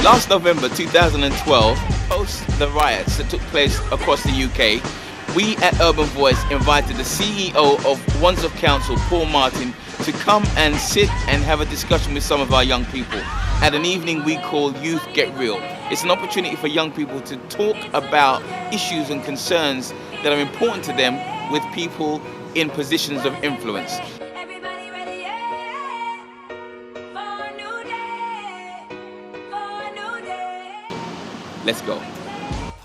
Last November 2012, post the riots that took place across the UK, we at Urban Voice invited the CEO of Wandsworths Council, Paul Martin, to come and sit and have a discussion with some of our young people at an evening we call Youth Get Real. It's an opportunity for young people to talk about issues and concerns that are important to them with people in positions of influence. Let's go.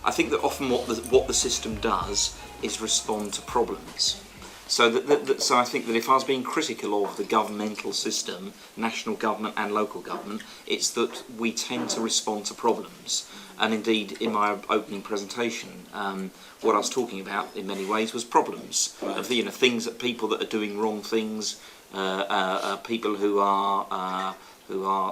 I think that often what the system does is respond to problems. So I think that if I was being critical of the governmental system, national government and local government, it's that we tend to respond to problems. And indeed, in my opening presentation, what I was talking about in many ways was problems. Right. Of things that people that are doing wrong things, people who are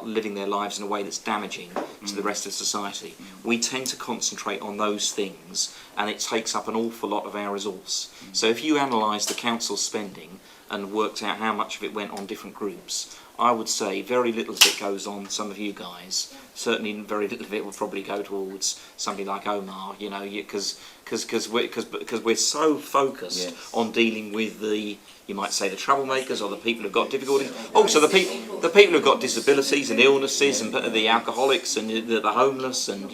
living their lives in a way that's damaging to the rest of society. We tend to concentrate on those things, and it takes up an awful lot of our resource. So if you analyse the council's spending and worked out how much of it went on different groups, I would say very little of it goes on some of you guys. Certainly very little of it would probably go towards somebody like Omar, because we're so focused on dealing with you might say the troublemakers or the people who've got difficulties. Also the people who've got disabilities and illnesses and the alcoholics and the homeless and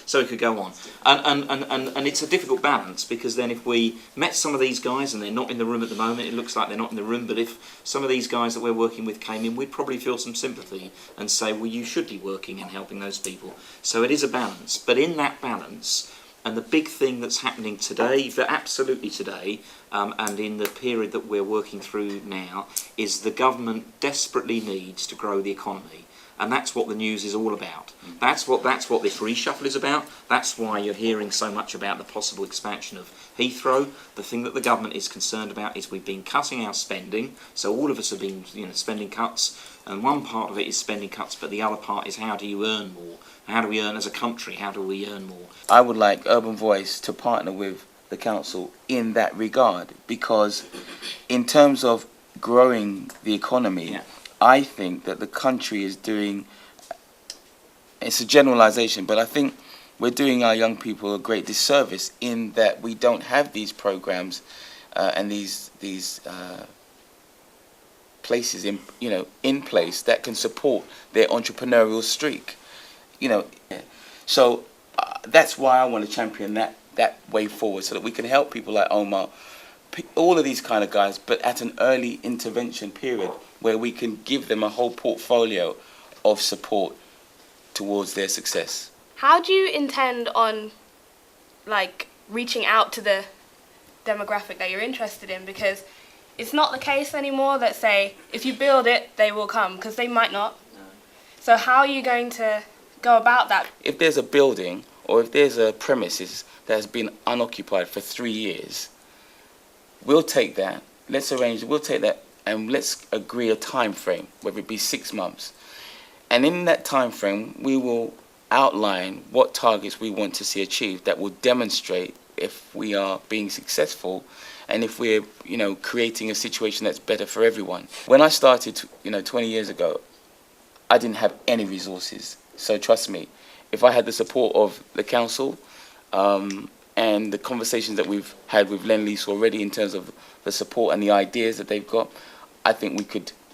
so it could go on. And it's a difficult balance, because then if we met some of these guys, and they're not in the room at the moment, it looks like they're not in the room, but if some of these guys that we're working with came in, we'd probably feel some sympathy and say, well, you should be working and helping those people. So it is a balance. But in that balance, and the big thing that's happening today, absolutely today, and in the period that we're working through now, is the government desperately needs to grow the economy. And that's what the news is all about. That's what this reshuffle is about. That's why you're hearing so much about the possible expansion of Heathrow. The thing that the government is concerned about is we've been cutting our spending. So all of us have been spending cuts. And one part of it is spending cuts, but the other part is how do you earn more? How do we earn as a country? How do we earn more? I would like Urban Voice to partner with the council in that regard, because in terms of growing the economy, I think that the country is doing, it's a generalization, but I think we're doing our young people a great disservice in that we don't have these programs and these places in place that can support their entrepreneurial streak. So that's why I want to champion that way forward, so that we can help people like Omar, all of these kind of guys, but at an early intervention period where we can give them a whole portfolio of support towards their success. How do you intend on reaching out to the demographic that you're interested in? Because it's not the case anymore that say, if you build it, they will come, because they might not. So how are you going to go about that? If there's a building or if there's a premises that has been unoccupied for 3 years, we'll take that, we'll take that and let's agree a time frame, whether it be 6 months. And in that time frame, we will outline what targets we want to see achieved that will demonstrate if we are being successful and if we're, creating a situation that's better for everyone. When I started, 20 years ago, I didn't have any resources. So trust me, if I had the support of the council and the conversations that we've had with Lend-Lease already in terms of the support and the ideas that they've got, I think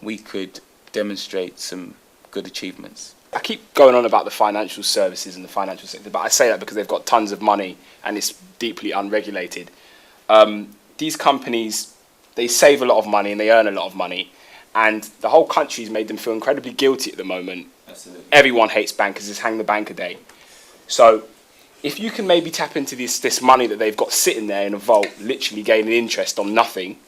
we could demonstrate some good achievements. I keep going on about the financial services and the financial sector, but I say that because they've got tons of money and it's deeply unregulated. These companies, they save a lot of money and they earn a lot of money, and the whole country's made them feel incredibly guilty at the moment. Absolutely. Everyone hates bankers, it's hang the banker day. So if you can maybe tap into this money that they've got sitting there in a vault, literally gaining interest on nothing,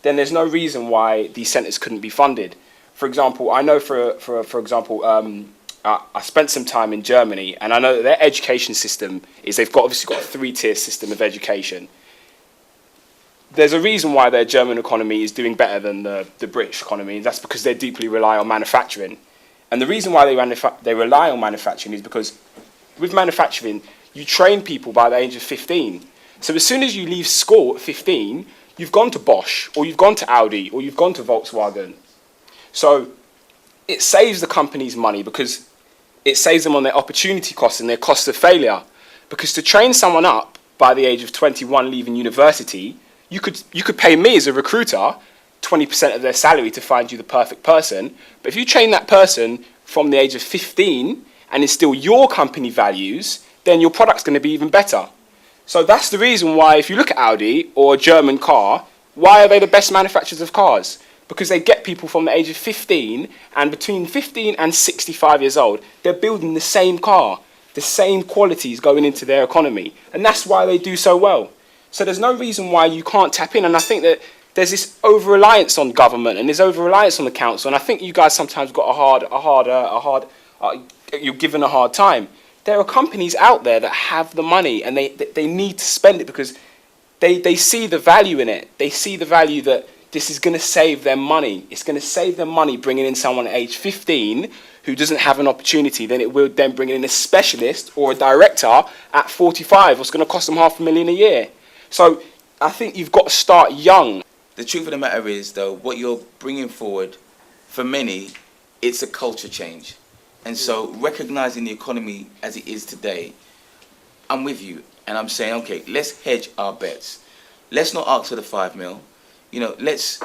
then there's no reason why these centres couldn't be funded. For example, I know for example, I spent some time in Germany, and I know that their education system is they've obviously got a 3-tier system of education. There's a reason why their German economy is doing better than the British economy. That's because they deeply rely on manufacturing. And the reason why they rely on manufacturing is because with manufacturing, you train people by the age of 15. So as soon as you leave school at 15, you've gone to Bosch, or you've gone to Audi, or you've gone to Volkswagen. So it saves the companies money, because it saves them on their opportunity costs and their cost of failure. Because to train someone up by the age of 21 leaving university, you could pay me as a recruiter 20% of their salary to find you the perfect person. But if you train that person from the age of 15 and instill your company values, then your product's going to be even better. So that's the reason why, if you look at Audi or a German car, why are they the best manufacturers of cars? Because they get people from the age of 15, and between 15 and 65 years old, they're building the same car, the same qualities going into their economy. And that's why they do so well. So there's no reason why you can't tap in. And I think that there's this over-reliance on government and there's over-reliance on the council. And I think you guys sometimes got you're given a hard time. There are companies out there that have the money and they need to spend it because they see the value in it. They see the value that this is going to save them money. It's going to save them money bringing in someone at age 15 who doesn't have an opportunity. Then it will then bring in a specialist or a director at 45. What's going to cost them $500,000 a year. So I think you've got to start young. The truth of the matter is, though, what you're bringing forward, for many, it's a culture change. And so recognizing the economy as it is today, I'm with you. And I'm saying, okay, let's hedge our bets. Let's not ask for the 5 mil. You know, let's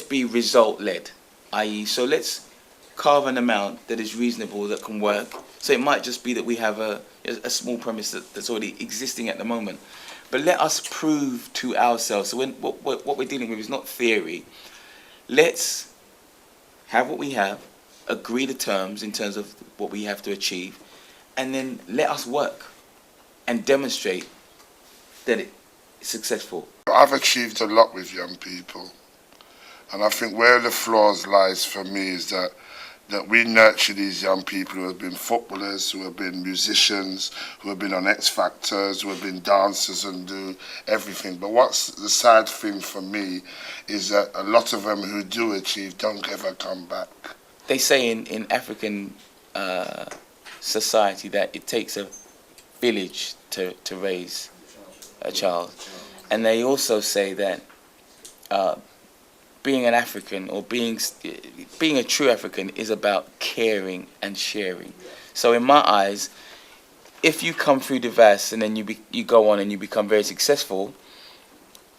be result-led, i.e., so let's carve an amount that is reasonable, that can work. So it might just be that we have a small premise that's already existing at the moment. But let us prove to ourselves. So what we're dealing with is not theory. Let's have what we have, agree the terms in terms of what we have to achieve, and then let us work and demonstrate that it's successful. I've achieved a lot with young people, and I think where the flaws lies for me is that we nurture these young people who have been footballers, who have been musicians, who have been on X Factors, who have been dancers and do everything. But what's the sad thing for me is that a lot of them who do achieve don't ever come back. They say in African society that it takes a village to raise a child. And they also say that being an African or being a true African is about caring and sharing. So in my eyes, if you come through the VAS and then you go on and you become very successful,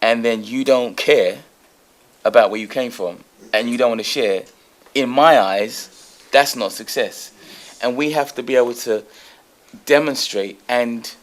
and then you don't care about where you came from and you don't want to share, in my eyes, that's not success. And we have to be able to demonstrate and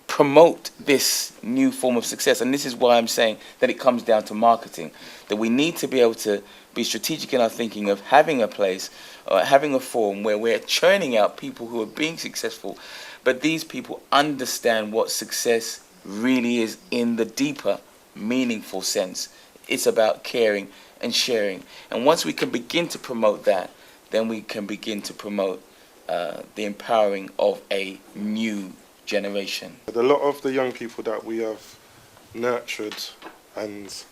promote this new form of success. And this is why I'm saying that it comes down to marketing, that we need to be able to be strategic in our thinking of having a place or having a forum where we're churning out people who are being successful, but these people understand what success really is in the deeper, meaningful sense. It's about caring and sharing. And once we can begin to promote that, then we can begin to promote the empowering of a new generation. A lot of the young people that we have nurtured, and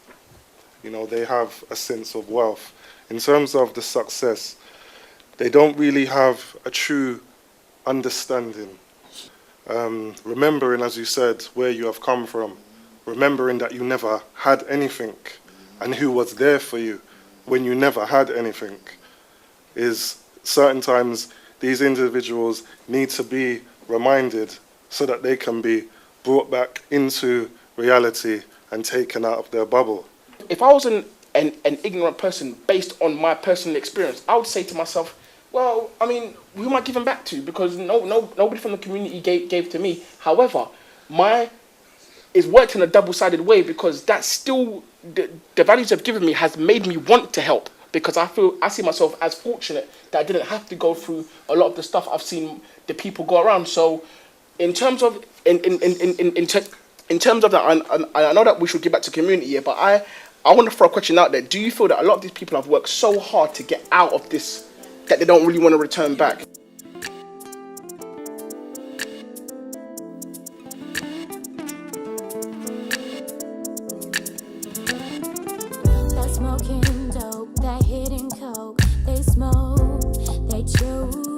they have a sense of wealth. In terms of the success, they don't really have a true understanding. Remembering, as you said, where you have come from, remembering that you never had anything and who was there for you when you never had anything, is certain times these individuals need to be reminded so that they can be brought back into reality and taken out of their bubble. If I was an ignorant person based on my personal experience, I would say to myself, well, I mean, who am I giving back to? Because nobody from the community gave to me. However, it's worked in a double-sided way, because that's still, the values they've given me has made me want to help, because I see myself as fortunate that I didn't have to go through a lot of the stuff I've seen the people go around. So in terms of in terms of that, I know that we should give back to community here, but I want to throw a question out there. Do you feel that a lot of these people have worked so hard to get out of this that they don't really want to return back? That smoking dope, that hidden coke, they smoke, they choose.